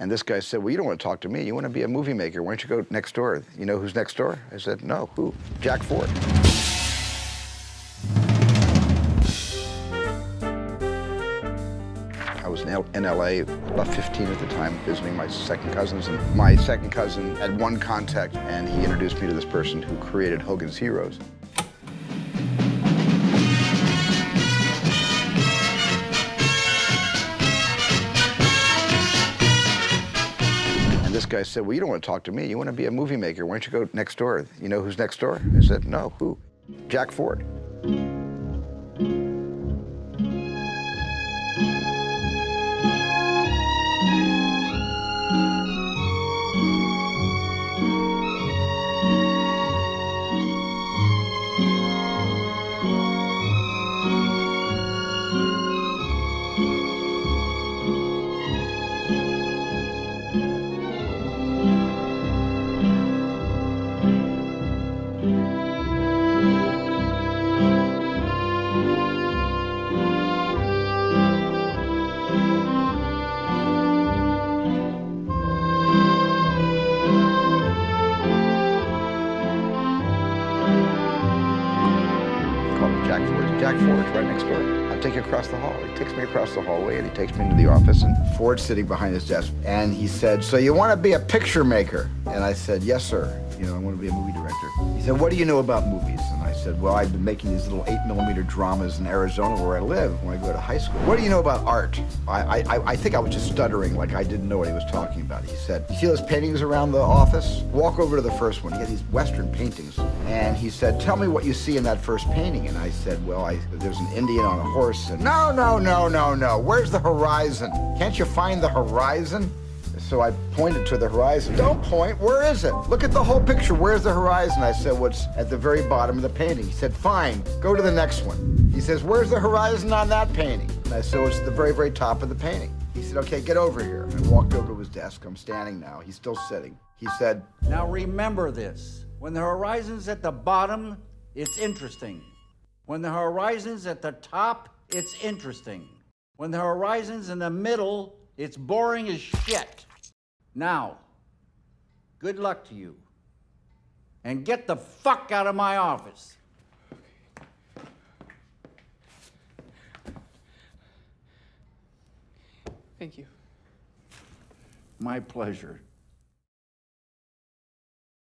And this guy said, well, you don't want to talk to me. You want to be a movie maker. Why don't you go next door? You know who's next door? I said, no, who? Jack Ford. I was in LA, about 15 at the time, visiting my second cousins. And my second cousin had one contact, and he introduced me to this person who created Hogan's Heroes. And this guy said, well, you don't want to talk to me. You want to be a movie maker. Why don't you go next door? You know who's next door? I said, no, who? Jack Ford. Jack Ford's right next door. I'll take you across the hall. He takes me across the hallway and he takes me into the office, and Ford's sitting behind his desk. And he said, so you want to be a picture maker? And I said, yes, sir. You know, I want to be a movie director. He said, what do you know about movies? And I said, well, I've been making these little 8mm dramas in Arizona where I live when I go to high school. What do you know about art? I think I was just stuttering, like I didn't know what he was talking about. He said, you see those paintings around the office? Walk over to the first one. He had these Western paintings. And he said, tell me what you see in that first painting. And I said, well, there's an Indian on a horse. And no. Where's the horizon? Can't you find the horizon? So I pointed to the horizon. Don't point, where is it? Look at the whole picture, where's the horizon? I said, well, it's at the very bottom of the painting. He said, fine, go to the next one. He says, where's the horizon on that painting? And I said, well, it's at the very, very top of the painting. He said, okay, get over here. I walked over to his desk. I'm standing now. He's still sitting. He said, now remember this. When the horizon's at the bottom, it's interesting. When the horizon's at the top, it's interesting. When the horizon's in the middle, it's boring as shit. Now, good luck to you. And get the fuck out of my office. Thank you. My pleasure.